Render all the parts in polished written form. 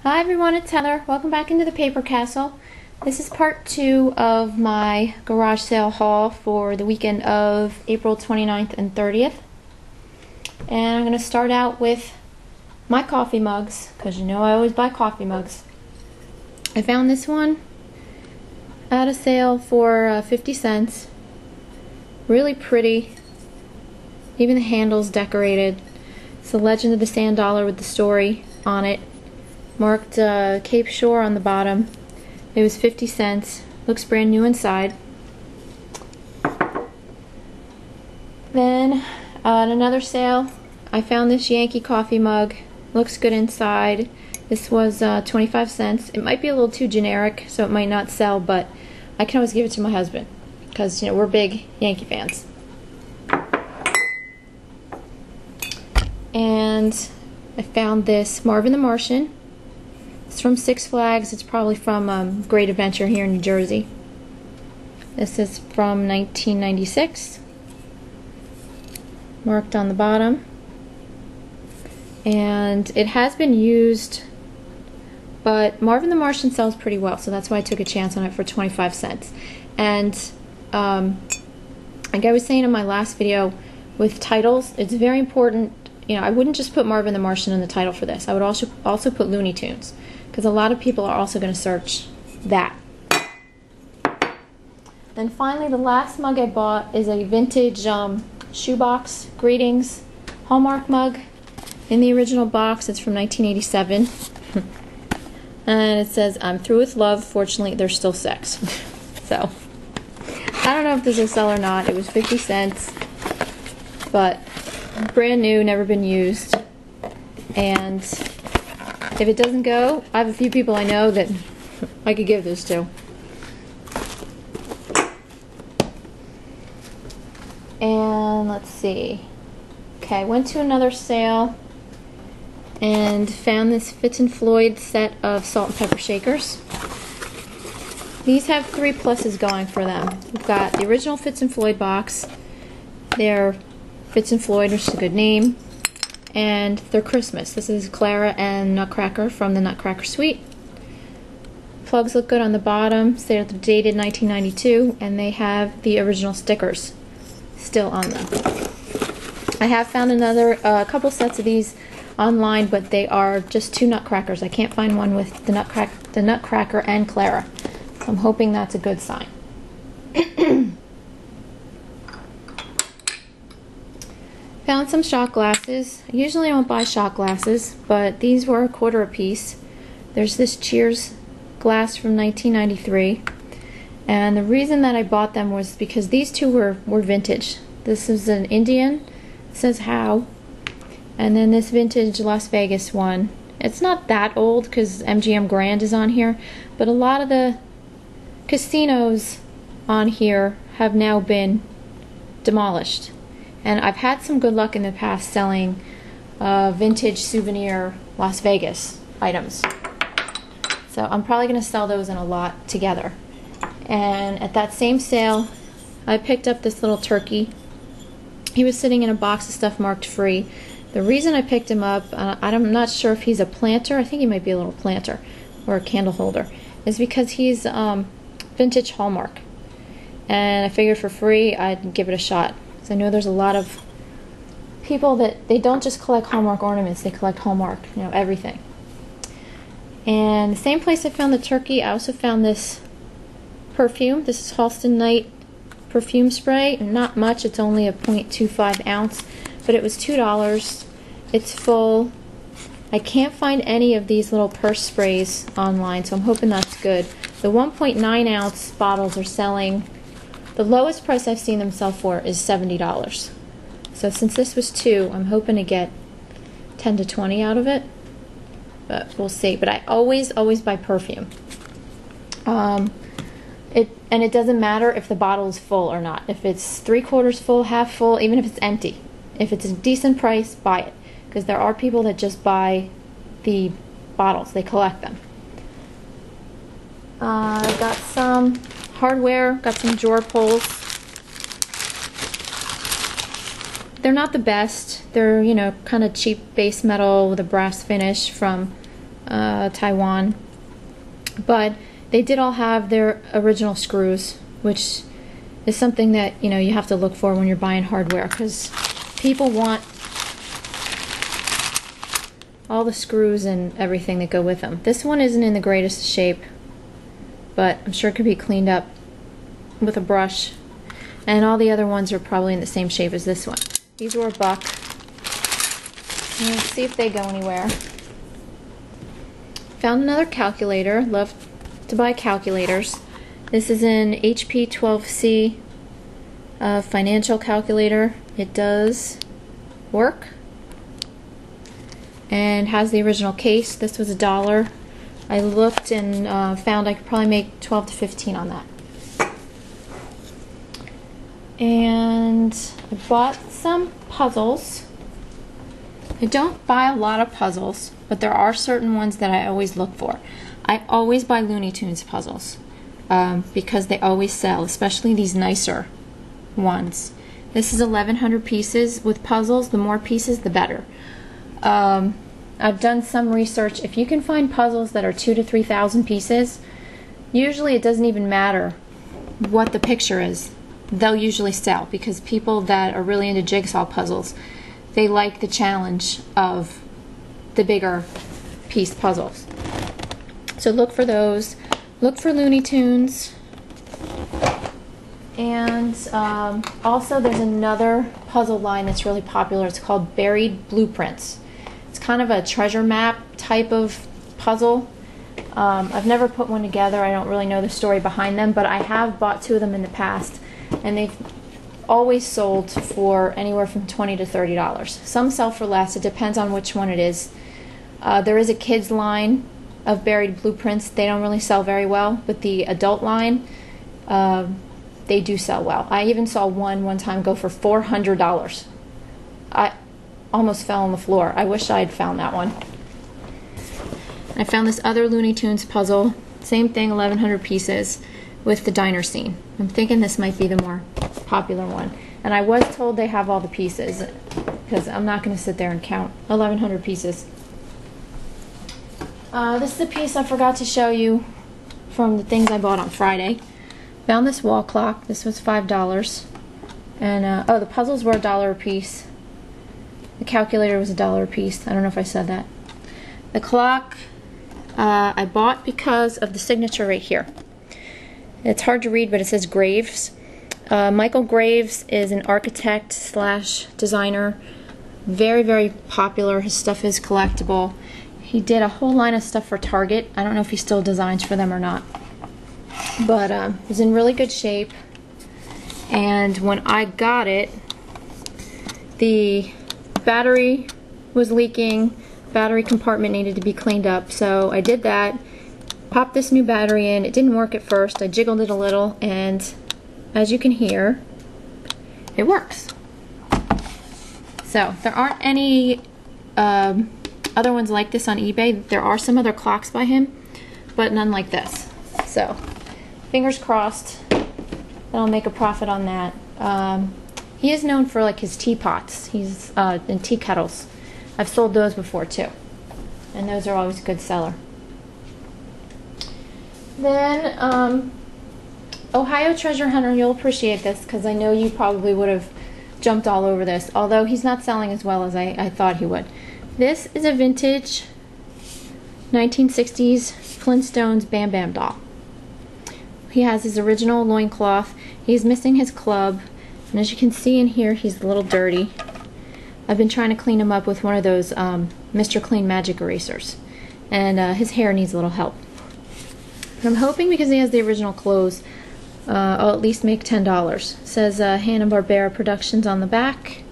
Hi everyone, it's Heather. Welcome back into the Paper Castle. This is part 2 of my garage sale haul for the weekend of April 29th and 30th. And I'm going to start out with my coffee mugs, because you know I always buy coffee mugs. I found this one at a sale for 50 cents. Really pretty. Even the handle's decorated. It's the Legend of the Sand Dollar with the story on it. Marked Cape Shore on the bottom. It was 50 cents. Looks brand new inside. Then at another sale, I found this Yankee coffee mug. Looks good inside. This was 25 cents. It might be a little too generic, so it might not sell, but I can always give it to my husband because, you know, we're big Yankee fans. And I found this Marvin the Martian. It's from Six Flags. It's probably from Great Adventure here in New Jersey. This is from 1996. Marked on the bottom. And it has been used, but Marvin the Martian sells pretty well, so that's why I took a chance on it for 25 cents. And like I was saying in my last video, with titles, it's very important. You know, I wouldn't just put Marvin the Martian in the title for this. I would also put Looney Tunes, because a lot of people are also going to search that. Then finally, the last mug I bought is a vintage shoebox greetings Hallmark mug. In the original box, it's from 1987. And it says, "I'm through with love. Fortunately, there's still sex." So, I don't know if this will sell or not. It was 50 cents. But brand new, never been used. And if it doesn't go, I have a few people I know that I could give this to. And let's see. Okay, went to another sale and found this Fitz and Floyd set of salt and pepper shakers. These have 3 pluses going for them. We've got the original Fitz and Floyd box. They're Fitz and Floyd, which is a good name. And they're Christmas. This is Clara and Nutcracker from the Nutcracker Suite. Plugs look good on the bottom. They're dated 1992, and they have the original stickers still on them. I have found another couple sets of these online, but they are just 2 Nutcrackers. I can't find one with the Nutcracker and Clara. So I'm hoping that's a good sign. Found some shot glasses. Usually I don't buy shot glasses, but these were $1 a piece. There's this Cheers glass from 1993. And the reason that I bought them was because these 2 were vintage. This is an Indian, it says How. And then this vintage Las Vegas one. It's not that old because MGM Grand is on here, but a lot of the casinos on here have now been demolished. And I've had some good luck in the past selling vintage souvenir Las Vegas items. So I'm probably going to sell those in a lot together. And at that same sale, I picked up this little turkey. He was sitting in a box of stuff marked free. The reason I picked him up, I'm not sure if he's a planter. I think he might be a little planter or a candle holder. Is because he's vintage Hallmark. And I figured for free I'd give it a shot. I know there's a lot of people that they don't just collect Hallmark ornaments, they collect Hallmark, you know, everything. And the same place I found the turkey, I also found this perfume. This is Halston Knight perfume spray. Not much, it's only a 0.25 ounce, but it was $2. It's full. I can't find any of these little purse sprays online, so I'm hoping that's good. The 1.9 ounce bottles are selling. The lowest price I've seen them sell for is $70. So since this was 2, I'm hoping to get 10 to 20 out of it. But we'll see. But I always buy perfume. It doesn't matter if the bottle is full or not. If it's 3/4 full, half full, even if it's empty. If it's a decent price, buy it. Because there are people that just buy the bottles. They collect them. I got some hardware, got some drawer pulls. They're not the best. They're, you know, kind of cheap base metal with a brass finish from Taiwan. But they did all have their original screws, which is something that, you know, you have to look for when you're buying hardware, because people want all the screws and everything that go with them. This one isn't in the greatest shape, but I'm sure it could be cleaned up with a brush. And all the other ones are probably in the same shape as this one. These were $1. Let's see if they go anywhere. Found another calculator. Love to buy calculators. This is an HP 12C financial calculator. It does work and has the original case. This was $1. I looked and found I could probably make 12 to 15 on that. And I bought some puzzles. I don't buy a lot of puzzles, but there are certain ones that I always look for. I always buy Looney Tunes puzzles because they always sell, especially these nicer ones. This is 1,100 pieces. With puzzles, the more pieces, the better. I've done some research. If you can find puzzles that are 2,000 to 3,000 pieces, usually it doesn't even matter what the picture is. They'll usually sell, because people that are really into jigsaw puzzles, they like the challenge of the bigger piece puzzles. So look for those. Look for Looney Tunes. And also there's another puzzle line that's really popular. It's called Buried Blueprints. It's kind of a treasure map type of puzzle. I've never put one together. I don't really know the story behind them, but I have bought 2 of them in the past, and they've always sold for anywhere from $20 to $30. Some sell for less. It depends on which one it is. There is a kids line of Buried Blueprints. They don't really sell very well, but the adult line, they do sell well. I even saw one time go for $400. I almost fell on the floor. I wish I had found that one. I found this other Looney Tunes puzzle. Same thing, 1,100 pieces with the diner scene. I'm thinking this might be the more popular one. And I was told they have all the pieces, because I'm not going to sit there and count 1,100 pieces. This is a piece I forgot to show you from the things I bought on Friday. Found this wall clock. This was $5. And, oh, the puzzles were $1 a piece. The calculator was $1 a piece. I don't know if I said that. The clock I bought because of the signature right here. It's hard to read, but it says Graves. Michael Graves is an architect slash designer. Very, very popular. His stuff is collectible. He did a whole line of stuff for Target. I don't know if he still designs for them or not. But it was in really good shape. And when I got it, the battery was leaking. Battery compartment needed to be cleaned up. So I did that. Popped this new battery in. It didn't work at first. I jiggled it a little, and as you can hear, it works. So there aren't any other ones like this on eBay. There are some other clocks by him, but none like this. So fingers crossed that I'll make a profit on that. He is known for like his teapots. He's in tea kettles. I've sold those before too, and those are always a good seller. Then Ohio Treasure Hunter, you'll appreciate this because I know you probably would have jumped all over this, although he's not selling as well as I thought he would. This is a vintage 1960s Flintstones Bam Bam doll. He has his original loincloth. He's missing his club, and as you can see in here, he's a little dirty. I've been trying to clean him up with one of those Mr. Clean Magic erasers, and his hair needs a little help. But I'm hoping because he has the original clothes, I'll at least make $10. It says Hanna-Barbera Productions on the back.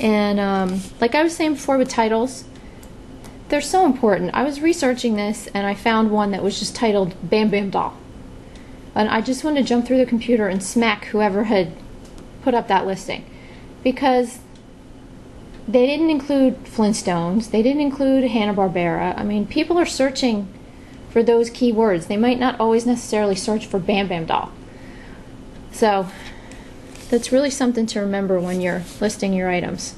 And like I was saying before with titles, they're so important. I was researching this and I found one that was just titled Bam Bam Doll. And I just wanted to jump through the computer and smack whoever had put up that listing. Because they didn't include Flintstones, they didn't include Hanna-Barbera. I mean, people are searching for those keywords. They might not always necessarily search for Bam Bam Doll. So that's really something to remember when you're listing your items.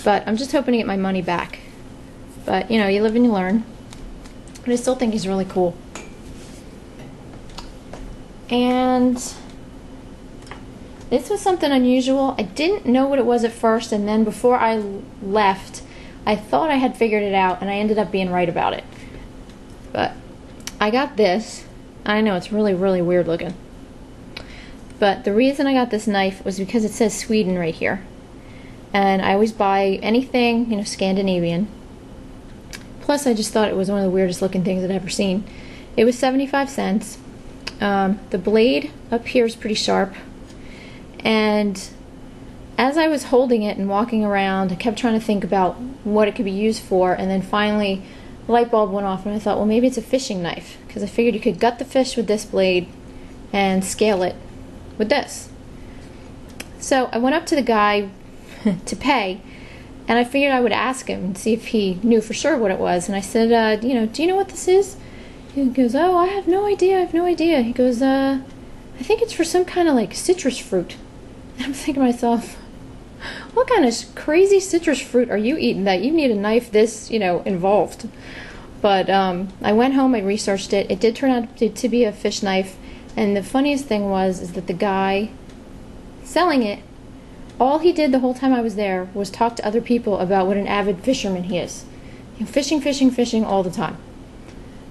But I'm just hoping to get my money back. But, you know, you live and you learn. But I still think he's really cool. And this was something unusual. I didn't know what it was at first, and then before I left, I thought I had figured it out, and I ended up being right about it. But I got this. I know it's really, really weird looking. But the reason I got this knife was because it says Sweden right here. And I always buy anything, you know, Scandinavian. Plus, I just thought it was one of the weirdest looking things I'd ever seen. It was 75 cents. The blade up here is pretty sharp. And as I was holding it and walking around, I kept trying to think about what it could be used for, and then finally the light bulb went off and I thought, well, maybe it's a fishing knife, because I figured you could gut the fish with this blade and scale it with this. So I went up to the guy to pay, and I figured I would ask him and see if he knew for sure what it was. And I said, you know, do you know what this is? He goes, oh, I have no idea, He goes, I think it's for some kind of like citrus fruit. And I'm thinking to myself, what kind of crazy citrus fruit are you eating that you need a knife this, you know, involved? But I went home, I researched it. It did turn out to be a fish knife. And the funniest thing is that the guy selling it, all he did the whole time I was there was talk to other people about what an avid fisherman he is. You know, fishing all the time.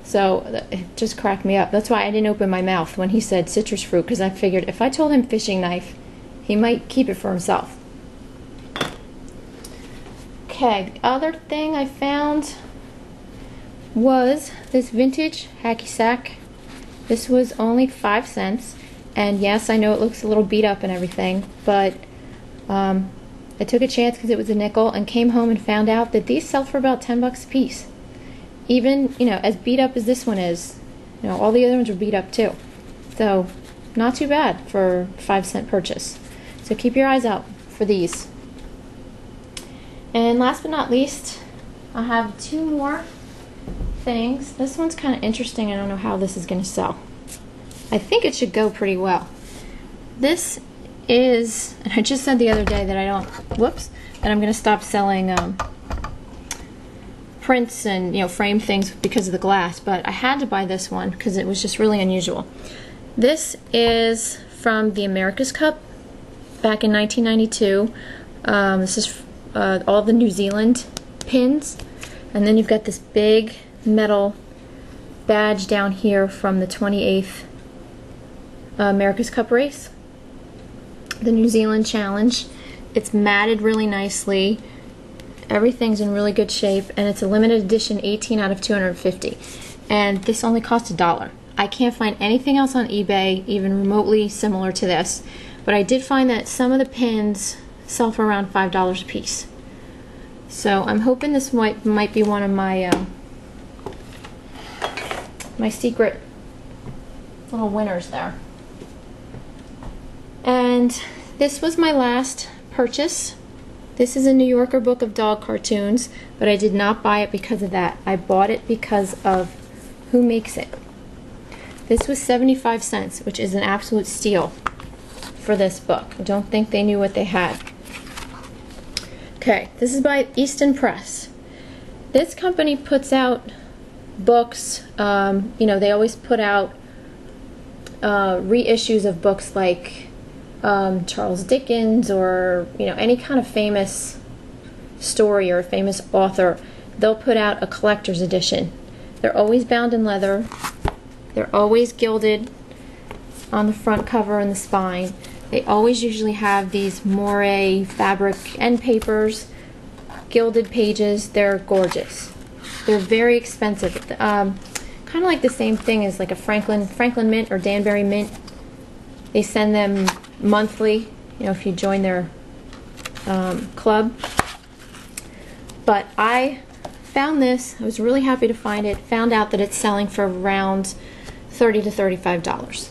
So it just cracked me up. That's why I didn't open my mouth when he said citrus fruit, because I figured if I told him fishing knife, he might keep it for himself. Okay, the other thing I found was this vintage hacky sack. This was only 5 cents, and yes, I know it looks a little beat up and everything, but I took a chance because it was a nickel, and came home and found out that these sell for about 10 bucks a piece. Even, you know, as beat up as this one is, you know, all the other ones were beat up too. So, not too bad for a 5-cent purchase. So keep your eyes out for these. And last but not least, I have 2 more things. This one's kind of interesting. I don't know how this is going to sell. I think it should go pretty well. This is, and I just said the other day that that I'm going to stop selling prints and, you know, frame things because of the glass, but I had to buy this one because it was just really unusual. This is from the America's Cup back in 1992. This is all the New Zealand pins, and then you've got this big metal badge down here from the 28th America's Cup race, the New Zealand Challenge. It's matted really nicely. Everything's in really good shape, and it's a limited edition 18 out of 250. And this only cost $1. I can't find anything else on eBay even remotely similar to this, but I did find that some of the pins sell for around $5 a piece. So I'm hoping this might be one of my my secret little winners there. And this was my last purchase. This is a New Yorker book of dog cartoons, but I did not buy it because of that. I bought it because of who makes it. This was 75 cents, which is an absolute steal for this book. I don't think they knew what they had. Okay, this is by Easton Press. This company puts out books. You know, they always put out reissues of books like Charles Dickens, or, you know, any kind of famous story or a famous author. They'll put out a collector's edition. They're always bound in leather. They're always gilded on the front cover and the spine. They always usually have these moire fabric end papers, gilded pages. They're gorgeous. They're very expensive. Kind of like the same thing as like a Franklin Mint or Danbury Mint. They send them monthly, you know, if you join their club. But I found this. I was really happy to find it. Found out that it's selling for around $30 to $35.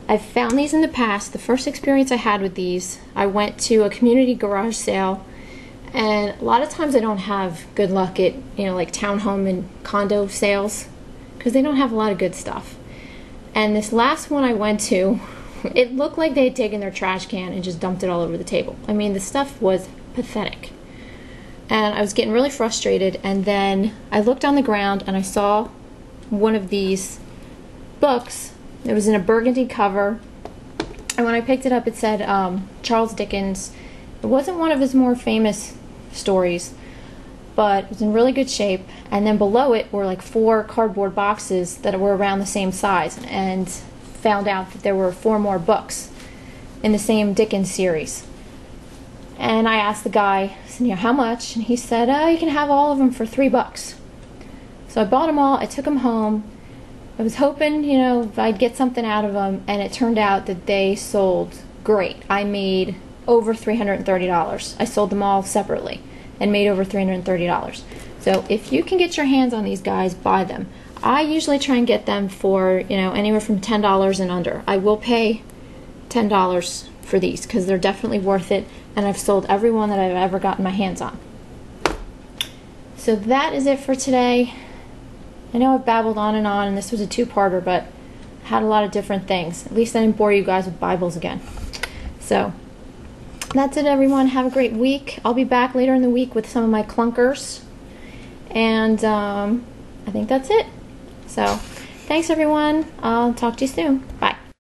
I've found these in the past. The first experience I had with these, I went to a community garage sale, and a lot of times I don't have good luck at, you know, like townhome and condo sales, because they don't have a lot of good stuff. And this last one I went to, it looked like they had taken their trash can and just dumped it all over the table. I mean, the stuff was pathetic. and I was getting really frustrated, and then I looked on the ground and I saw one of these books. It was in a burgundy cover, and when I picked it up it said Charles Dickens. It wasn't one of his more famous stories, but it was in really good shape, and then below it were like 4 cardboard boxes that were around the same size, and found out that there were 4 more books in the same Dickens series. And I asked the guy, I said, how much? And he said, you can have all of them for $3. So I bought them all, I took them home. I was hoping, I'd get something out of them, and it turned out that they sold great. I made over $330. I sold them all separately and made over $330. So if you can get your hands on these guys, buy them. I usually try and get them for, anywhere from $10 and under. I will pay $10 for these because they're definitely worth it, and I've sold every one that I've ever gotten my hands on. So that is it for today. I know I've babbled on, and this was a 2-parter, but had a lot of different things. At least I didn't bore you guys with Bibles again. So that's it, everyone. Have a great week. I'll be back later in the week with some of my clunkers, and I think that's it. So thanks, everyone. I'll talk to you soon.